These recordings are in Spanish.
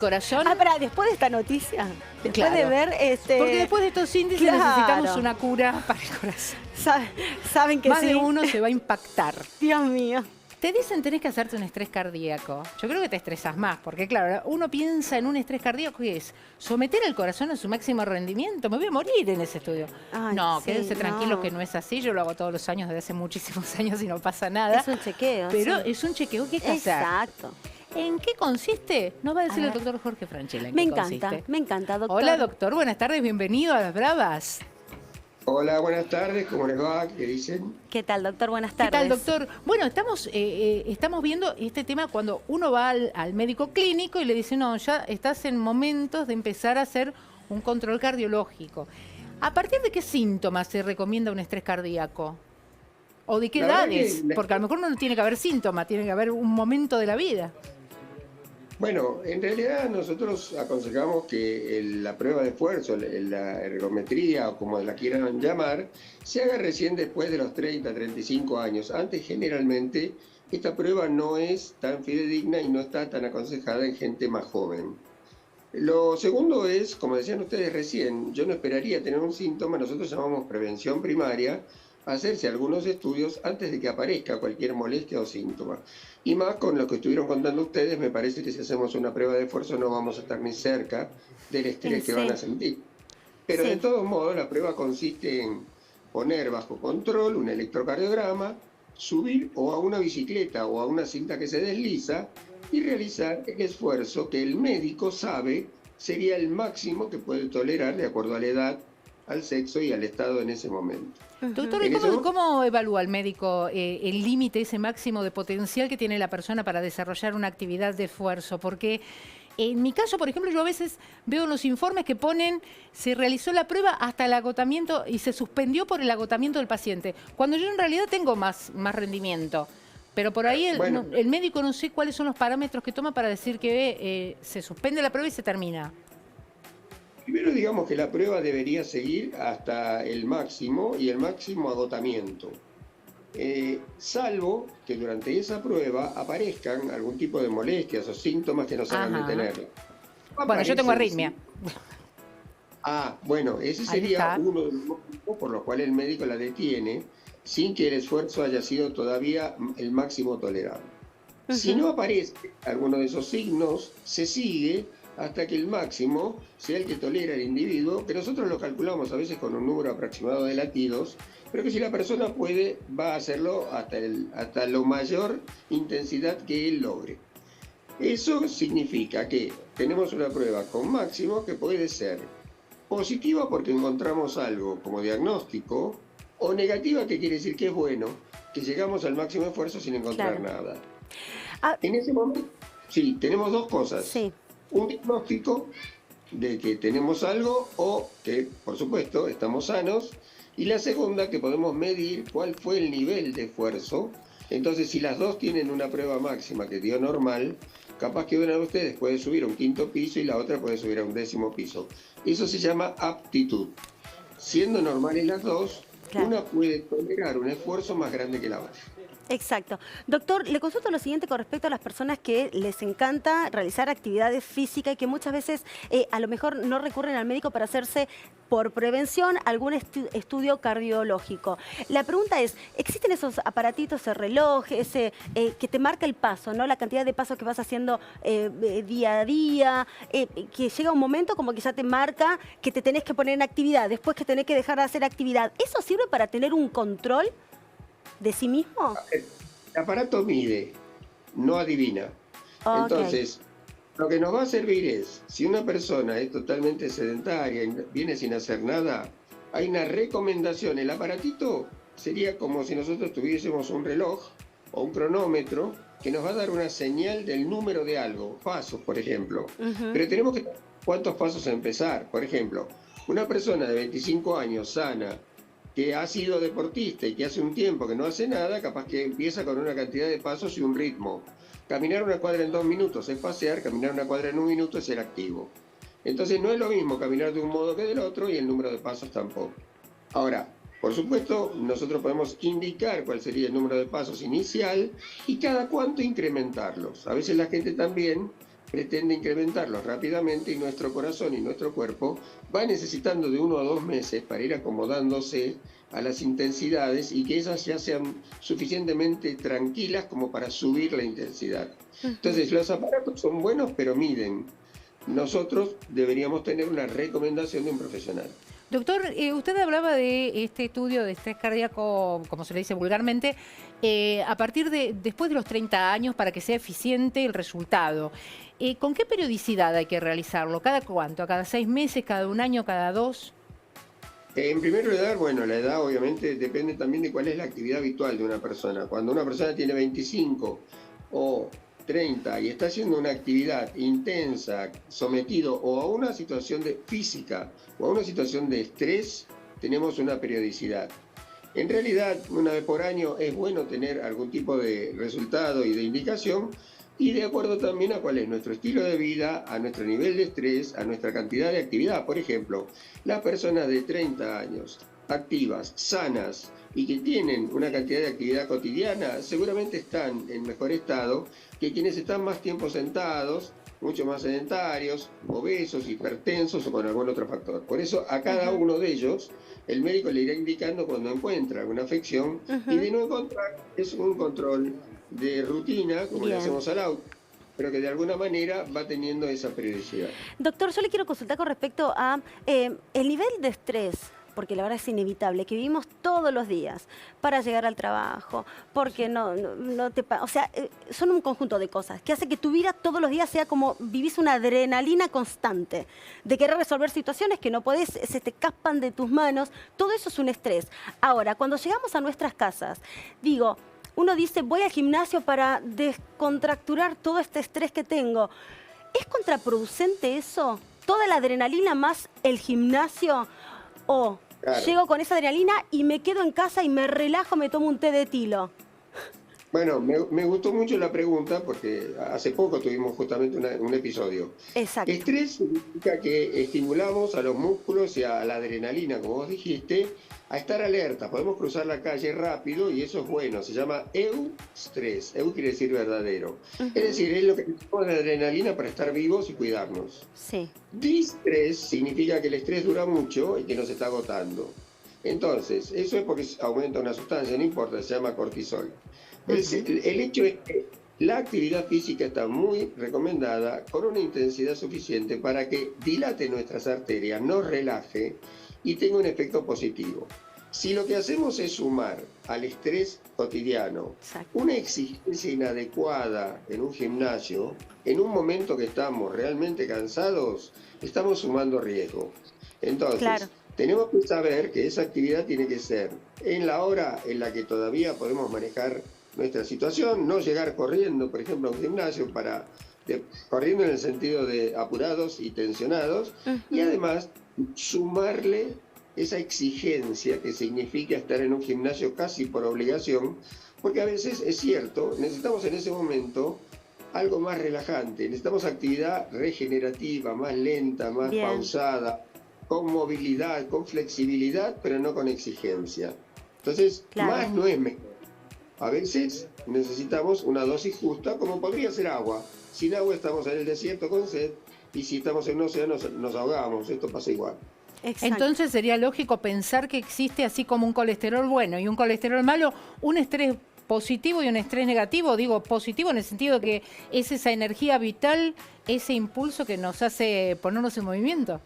Corazón. Pará, después de esta noticia, después Claro. de ver Porque después de estos índices Claro. necesitamos una cura para el corazón. saben que Más sí. de uno se va a impactar. Dios mío. Te dicen tenés que hacerte un estrés cardíaco. Yo creo que te estresas más, porque claro, uno piensa en un estrés cardíaco que es someter al corazón a su máximo rendimiento. Me voy a morir en ese estudio. Ay, No, sí, quédense tranquilos no. que no es así. Yo lo hago todos los años, desde hace muchísimos años y no pasa nada. Es un chequeo. Pero sí. es un chequeo que hay que hacer. Exacto. ¿En qué consiste? Nos va a decir A el ver. doctor Jorge Franchella en Me qué encanta, consiste. doctor. Hola, doctor. Buenas tardes. Bienvenido a Las Bravas. Hola, buenas tardes, ¿cómo les va? ¿Qué dicen? ¿Qué tal, doctor? Buenas ¿Qué tardes. tal, doctor? Bueno, estamos viendo este tema cuando uno va al médico clínico y le dice, no, ya estás en momentos de empezar a hacer un control cardiológico. ¿A partir de qué síntomas se recomienda un estrés cardíaco? ¿O de qué La verdad edades? que Porque a lo mejor no tiene que haber síntomas, tiene que haber un momento de la vida. Bueno, en realidad nosotros aconsejamos que la prueba de esfuerzo, la ergometría o como la quieran llamar, se haga recién después de los 30, 35 años. Antes generalmente esta prueba no es tan fidedigna y no está tan aconsejada en gente más joven. Lo segundo es, como decían ustedes recién, yo no esperaría tener un síntoma, nosotros llamamos prevención primaria, hacerse algunos estudios antes de que aparezca cualquier molestia o síntoma. Y más con lo que estuvieron contando ustedes, me parece que si hacemos una prueba de esfuerzo no vamos a estar ni cerca del estrés que van a sentir. Pero de todos modos, la prueba consiste en poner bajo control un electrocardiograma, subir o a una bicicleta o a una cinta que se desliza y realizar el esfuerzo que el médico sabe sería el máximo que puede tolerar de acuerdo a la edad, al sexo y al estado en ese momento. Doctor, ¿y cómo evalúa el médico el límite, ese máximo de potencial que tiene la persona para desarrollar una actividad de esfuerzo? Porque en mi caso, por ejemplo, yo a veces veo en los informes que ponen, se realizó la prueba hasta el agotamiento y se suspendió por el agotamiento del paciente, cuando yo en realidad tengo más rendimiento. Pero por ahí el médico no sé cuáles son los parámetros que toma para decir que se suspende la prueba y se termina. Primero digamos que la prueba debería seguir hasta el máximo y el máximo agotamiento, salvo que durante esa prueba aparezcan algún tipo de molestias o síntomas que nos hagan detenerla. Bueno, yo tengo arritmia. Bueno, ese sería uno de los motivos por los cuales el médico la detiene sin que el esfuerzo haya sido todavía el máximo tolerable. Si no aparece alguno de esos signos, se sigue hasta que el máximo sea el que tolera el individuo, que nosotros lo calculamos a veces con un número aproximado de latidos, pero que si la persona puede, va a hacerlo hasta la mayor intensidad que él logre. Eso significa que tenemos una prueba con máximo que puede ser positiva porque encontramos algo como diagnóstico, o negativa, que quiere decir que es bueno, que llegamos al máximo esfuerzo sin encontrar nada. En ese momento, sí, tenemos dos cosas. Sí. Un diagnóstico de que tenemos algo o que, por supuesto, estamos sanos. Y la segunda, que podemos medir cuál fue el nivel de esfuerzo. Entonces, si las dos tienen una prueba máxima que dio normal, capaz que una de ustedes puede subir a un 5.º piso y la otra puede subir a un 10.º piso. Eso se llama aptitud. Siendo normales las dos, una puede tolerar un esfuerzo más grande que la otra. Exacto. Doctor, le consulto lo siguiente con respecto a las personas que les encanta realizar actividades físicas y que muchas veces a lo mejor no recurren al médico para hacerse por prevención algún estudio cardiológico. La pregunta es, ¿existen esos aparatitos, ese reloj, que te marca el paso, ¿no? La cantidad de pasos que vas haciendo día a día, que llega un momento como que ya te marca que te tenés que poner en actividad, después que tenés que dejar de hacer actividad? ¿Eso sirve para tener un control de sí mismo? El aparato mide, no adivina. Entonces, lo que nos va a servir es, si una persona es totalmente sedentaria y viene sin hacer nada, hay una recomendación. El aparatito sería como si nosotros tuviésemos un reloj o un cronómetro que nos va a dar una señal del número de algo, pasos, por ejemplo. Pero tenemos que saber cuántos pasos empezar. Por ejemplo, una persona de 25 años sana, que ha sido deportista y que hace un tiempo que no hace nada, capaz que empieza con una cantidad de pasos y un ritmo. Caminar una cuadra en 2 minutos es pasear, caminar una cuadra en 1 minuto es ser activo. Entonces no es lo mismo caminar de un modo que del otro y el número de pasos tampoco. Ahora, por supuesto, nosotros podemos indicar cuál sería el número de pasos inicial y cada cuánto incrementarlos. A veces la gente también pretende incrementarlos rápidamente y nuestro corazón y nuestro cuerpo va necesitando de 1 o 2 meses para ir acomodándose a las intensidades y que esas ya sean suficientemente tranquilas como para subir la intensidad. Entonces, los aparatos son buenos, pero miden. Nosotros deberíamos tener una recomendación de un profesional. Doctor, usted hablaba de este estudio de estrés cardíaco, como se le dice vulgarmente, a partir de después de los 30 años para que sea eficiente el resultado. ¿Con qué periodicidad hay que realizarlo? ¿Cada cuánto? ¿A cada 6 meses? ¿Cada 1 año? ¿Cada 2? En primer lugar, bueno, la edad obviamente depende también de cuál es la actividad habitual de una persona. Cuando una persona tiene 25 o 30 y está haciendo una actividad intensa, sometido o a una situación física o a una situación de estrés, tenemos una periodicidad. En realidad, 1 vez por año es bueno tener algún tipo de resultado y de indicación, y de acuerdo también a cuál es nuestro estilo de vida, a nuestro nivel de estrés, a nuestra cantidad de actividad. Por ejemplo, las personas de 30 años, activas, sanas y que tienen una cantidad de actividad cotidiana, seguramente están en mejor estado que quienes están más tiempo sentados, mucho más sedentarios, obesos, hipertensos o con algún otro factor. Por eso a cada uno de ellos el médico le irá indicando cuando encuentra alguna afección y de no encontrar es un control de rutina, como le hacemos al auto, pero que de alguna manera va teniendo esa periodicidad. Doctor, yo le quiero consultar con respecto a el nivel de estrés, porque la verdad es inevitable, que vivimos todos los días para llegar al trabajo, porque o sea, son un conjunto de cosas que hace que tu vida todos los días sea como vivís una adrenalina constante, de querer resolver situaciones que no podés, se te escapan de tus manos, todo eso es un estrés. Ahora, cuando llegamos a nuestras casas, digo, uno dice, voy al gimnasio para descontracturar todo este estrés que tengo. ¿Es contraproducente eso? ¿Toda la adrenalina más el gimnasio? ¿O llego con esa adrenalina y me quedo en casa y me relajo, me tomo un té de tilo? Bueno, me gustó mucho la pregunta porque hace poco tuvimos justamente un episodio. Exacto. Estrés significa que estimulamos a los músculos y a la adrenalina, como vos dijiste, a estar alerta. Podemos cruzar la calle rápido y eso es bueno. Se llama eustrés. Eu quiere decir verdadero. Es decir, es lo que necesitamos de adrenalina para estar vivos y cuidarnos. Sí. Distrés significa que el estrés dura mucho y que nos está agotando. Entonces, eso es porque aumenta una sustancia, no importa, se llama cortisol. El hecho es que la actividad física está muy recomendada con una intensidad suficiente para que dilate nuestras arterias, nos relaje y tenga un efecto positivo. Si lo que hacemos es sumar al estrés cotidiano una exigencia inadecuada en un gimnasio, en un momento que estamos realmente cansados, estamos sumando riesgo. Entonces, tenemos que saber que esa actividad tiene que ser en la hora en la que todavía podemos manejar nuestra situación, no llegar corriendo, por ejemplo, a un gimnasio corriendo en el sentido de apurados y tensionados, y además sumarle esa exigencia que significa estar en un gimnasio casi por obligación, porque a veces es cierto, necesitamos en ese momento algo más relajante, necesitamos actividad regenerativa, más lenta, más pausada, con movilidad, con flexibilidad, pero no con exigencia. Entonces, más no es mejor. A veces necesitamos una dosis justa, como podría ser agua. Sin agua estamos en el desierto con sed, y si estamos en un océano nos ahogamos. Esto pasa igual. Exacto. Entonces sería lógico pensar que existe, así como un colesterol bueno y un colesterol malo, un estrés positivo y un estrés negativo. Digo positivo en el sentido que es esa energía vital, ese impulso que nos hace ponernos en movimiento.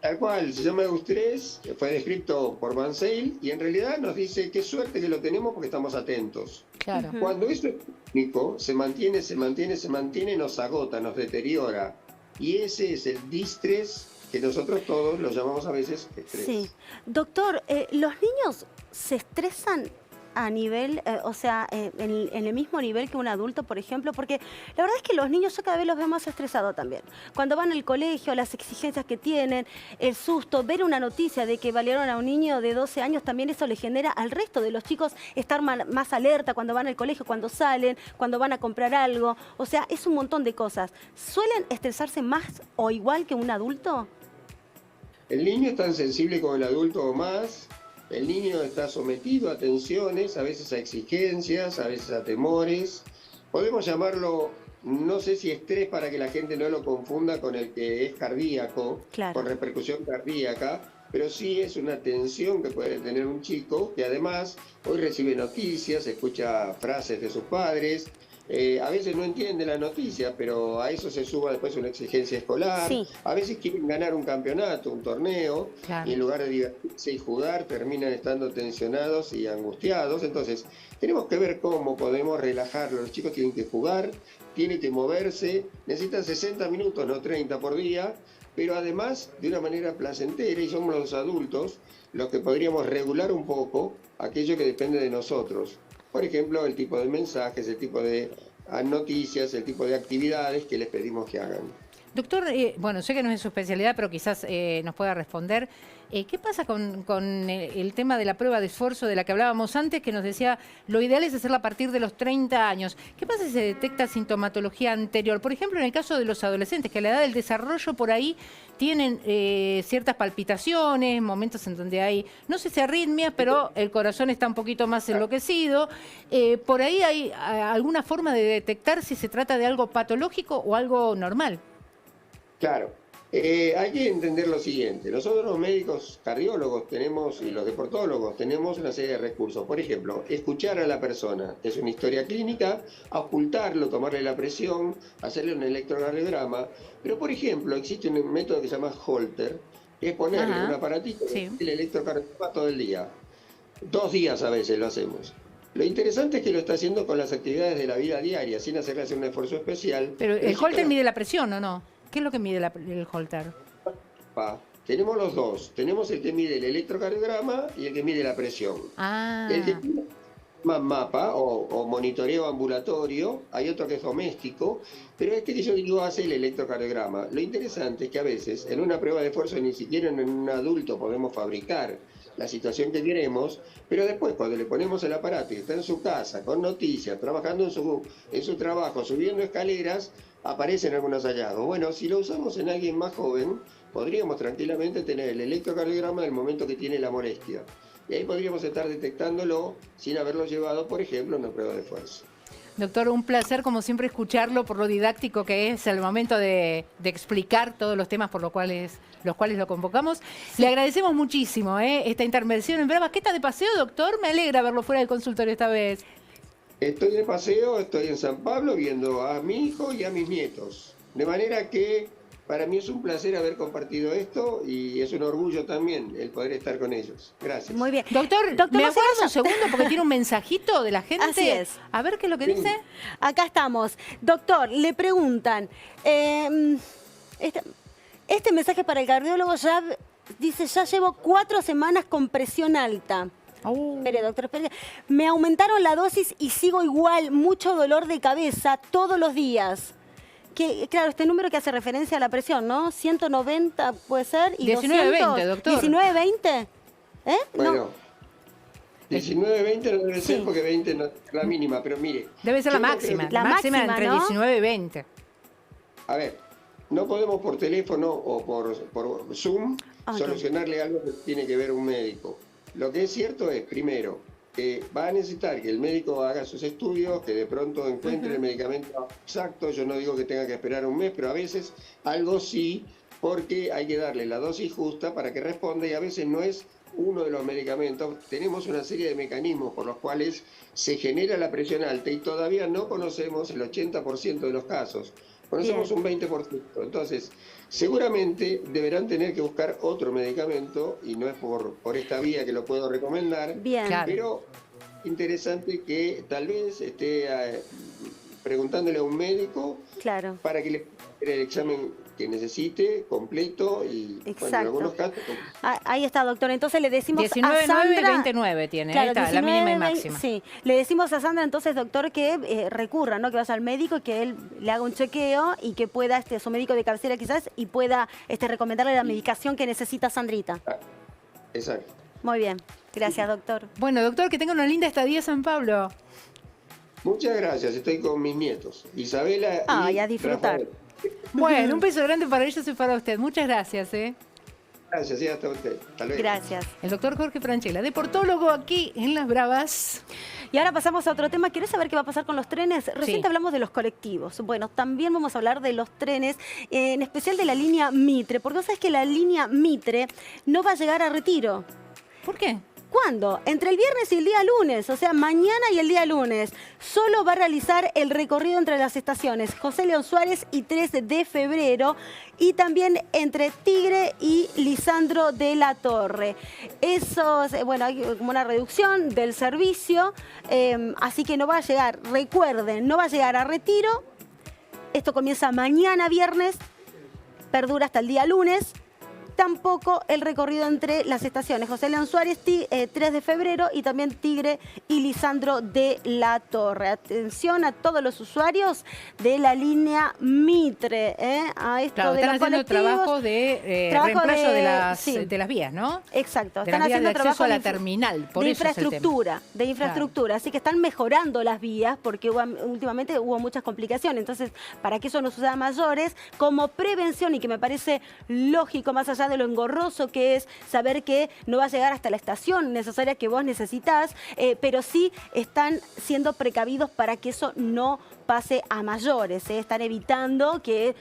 Tal cual, se llama eustrés, fue descrito por Van Zyl, y en realidad nos dice qué suerte que lo tenemos porque estamos atentos. Claro. Cuando eso es crónico, se mantiene, nos agota, nos deteriora. Y ese es el distrés, que nosotros todos lo llamamos a veces estrés. Sí. Doctor, ¿los niños se estresan a nivel, en el mismo nivel que un adulto, por ejemplo? Porque la verdad es que los niños yo cada vez los veo más estresados también. Cuando van al colegio, las exigencias que tienen, el susto, ver una noticia de que balearon a un niño de 12 años, también eso le genera al resto de los chicos estar más alerta cuando van al colegio, cuando salen, cuando van a comprar algo. O sea, es un montón de cosas. ¿Suelen estresarse más o igual que un adulto? El niño es tan sensible como el adulto o más. El niño está sometido a tensiones, a veces a exigencias, a veces a temores. Podemos llamarlo no sé si estrés para que la gente no lo confunda con el que es cardíaco, Claro. con repercusión cardíaca, pero sí es una tensión que puede tener un chico que además hoy recibe noticias, escucha frases de sus padres, a veces no entiende la noticia, pero a eso se suma después una exigencia escolar, Sí. a veces quieren ganar un campeonato, un torneo, Claro. y en lugar de divertirse y jugar terminan estando tensionados y angustiados. Entonces tenemos que ver cómo podemos relajarlo. Los chicos tienen que jugar, tienen que moverse, necesitan 60 minutos, no 30 por día, pero además de una manera placentera, y somos los adultos los que podríamos regular un poco aquello que depende de nosotros. Por ejemplo, el tipo de mensajes, el tipo de noticias, el tipo de actividades que les pedimos que hagan. Doctor, bueno, sé que no es su especialidad, pero quizás nos pueda responder. ¿Qué pasa con el tema de la prueba de esfuerzo de la que hablábamos antes, que nos decía lo ideal es hacerla a partir de los 30 años? ¿Qué pasa si se detecta sintomatología anterior? Por ejemplo, en el caso de los adolescentes, que a la edad del desarrollo por ahí tienen ciertas palpitaciones, momentos en donde hay, no sé si arritmias, pero el corazón está un poquito más enloquecido. ¿Por ahí hay alguna forma de detectar si se trata de algo patológico o algo normal? Claro, hay que entender lo siguiente. Nosotros los médicos cardiólogos tenemos y los deportólogos tenemos una serie de recursos. Por ejemplo, escuchar a la persona, es una historia clínica, ocultarlo, tomarle la presión, hacerle un electrocardiograma. Pero, por ejemplo, existe un método que se llama Holter, que es ponerle Ajá. un aparatito Sí. el electrocardiograma todo el día. 2 días a veces lo hacemos. Lo interesante es que lo está haciendo con las actividades de la vida diaria, sin hacerle hacer un esfuerzo especial. Pero el chico Holter mide la presión, ¿o no? ¿Qué es lo que mide el Holter? tenemos los dos. Tenemos el que mide el electrocardiograma y el que mide la presión. Ah, El que mapa o monitoreo ambulatorio, hay otro que es doméstico, pero este que yo digo hace el electrocardiograma. Lo interesante es que a veces en una prueba de esfuerzo ni siquiera en un adulto podemos fabricar la situación que queremos, pero después cuando le ponemos el aparato y está en su casa, con noticias, trabajando en su trabajo, subiendo escaleras, aparecen algunos hallazgos. Bueno, si lo usamos en alguien más joven, podríamos tranquilamente tener el electrocardiograma del momento que tiene la molestia. Y ahí podríamos estar detectándolo sin haberlo llevado, por ejemplo, a una prueba de esfuerzo. doctor, un placer como siempre escucharlo por lo didáctico que es al momento de explicar todos los temas por los cuales lo convocamos. Le agradecemos muchísimo esta intervención en Brava. ¿Qué está de paseo, doctor? Me alegra verlo fuera del consultorio esta vez. Estoy de paseo, estoy en San Pablo viendo a mi hijo y a mis nietos. De manera que para mí es un placer haber compartido esto y es un orgullo también el poder estar con ellos. Gracias. Muy bien. Doctor, Doctor, ¿me no se aguarda vaya. un segundo porque tiene un mensajito de la gente? Así es. A ver qué es lo que Sí. dice. Acá estamos. Doctor, le preguntan, este mensaje para el cardiólogo ya dice, ya llevo 4 semanas con presión alta. Espere, doctor, espere. Me aumentaron la dosis y sigo igual, mucho dolor de cabeza todos los días. Que, claro, este número que hace referencia a la presión, ¿no? 190 puede ser y 19-20, doctor. 19-20. ¿Eh? Bueno, No. 19-20 no debe ser Sí. porque 20 no es la mínima, pero mire. Debe ser yo la no máxima. creo que- La La máxima máxima, entre ¿no? 19 y 20. A ver, no podemos por teléfono o por Zoom Ah, solucionarle algo que tiene que ver un médico. Lo que es cierto es, primero, que va a necesitar que el médico haga sus estudios, que de pronto encuentre el medicamento exacto. Yo no digo que tenga que esperar un mes, pero a veces algo sí, porque hay que darle la dosis justa para que responda y a veces no es uno de los medicamentos. Tenemos una serie de mecanismos por los cuales se genera la presión alta y todavía no conocemos el 80% de los casos. Conocemos Bien. un 20%. Entonces, seguramente deberán tener que buscar otro medicamento y no es por esta vía que lo puedo recomendar. Bien. Claro. Pero interesante que tal vez esté preguntándole a un médico Claro. para que le dé el examen que necesite, completo y bueno, en Exacto. algunos casos... Ahí está, doctor. Entonces le decimos 19, a 9 y Sandra... 29 tiene. Claro, Ahí está, la 19, mínima y 20, máxima. Sí, le decimos a Sandra entonces, doctor, que recurra, ¿no? Que vaya al médico y que él le haga un chequeo y que pueda, su médico de cabecera quizás, y pueda recomendarle la medicación que necesita Sandrita. Exacto. Muy bien. Gracias, doctor. Bueno, doctor, que tenga una linda estadía en San Pablo. Muchas gracias, estoy con mis nietos, Isabela Ay, y a disfrutar. Rafael. Bueno, un beso grande para ellos y para usted. Muchas gracias. Gracias, sí, hasta usted. Hasta luego. Gracias. El doctor Jorge Francella, deportólogo aquí en Las Bravas. Y ahora pasamos a otro tema. ¿Quieres saber qué va a pasar con los trenes? Recién Sí. te hablamos de los colectivos. Bueno, también vamos a hablar de los trenes, en especial de la línea Mitre, porque vos sabés que la línea Mitre no va a llegar a Retiro. ¿Por qué? ¿Cuándo? Entre el viernes y el día lunes, o sea, mañana y el día lunes. Solo va a realizar el recorrido entre las estaciones José León Suárez y 3 de febrero y también entre Tigre y Lisandro de la Torre. Eso, bueno, hay como una reducción del servicio, así que no va a llegar, recuerden, no va a llegar a Retiro. Esto comienza mañana viernes, perdura hasta el día lunes. Tampoco el recorrido entre las estaciones José León Suárez, 3 de febrero y también Tigre y Lisandro de la Torre. Atención a todos los usuarios de la línea Mitre. A esto Claro, de están los haciendo colectivos. trabajos de trabajo reemplazo sí. de las vías, ¿no? Exacto, De las están vías de haciendo acceso trabajo a la de terminal, por de eso es el tema. infraestructura, así que están mejorando las vías porque últimamente hubo muchas complicaciones. Entonces, para que eso no suceda a mayores, como prevención y que me parece lógico, más allá de lo engorroso que es saber que no va a llegar hasta la estación necesaria que vos necesitas, pero sí están siendo precavidos para que eso no pase a mayores, están evitando que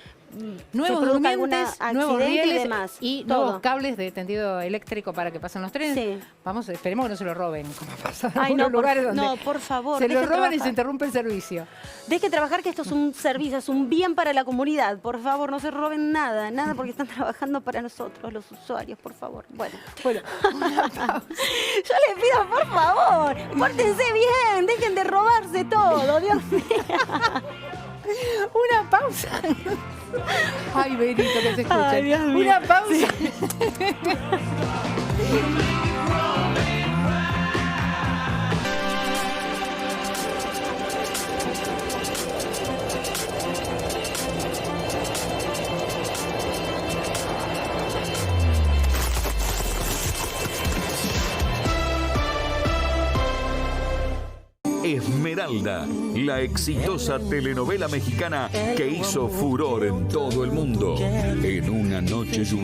Nuevos se produzca algún durmientes, nuevos accidente rieles y demás. y todo. nuevos cables de tendido eléctrico para que pasen los trenes. Sí. Vamos, esperemos que no se lo roben, como pasa en Ay, algunos no, lugares donde no, por favor, se lo dejen roban y trabajar. se interrumpe el servicio. Deje trabajar, que esto es un servicio, es un bien para la comunidad. Por favor, no se roben nada, nada, porque están trabajando para nosotros, los usuarios, por favor. Bueno, Bueno, yo les pido, por favor, pórtense bien, dejen de robarse todo, Dios mío. una pausa. Ay, Benito, que se escucha. Ay, Dios mío. Una pausa. Esmeralda, la exitosa telenovela mexicana que hizo furor en todo el mundo. En una noche lluviosa.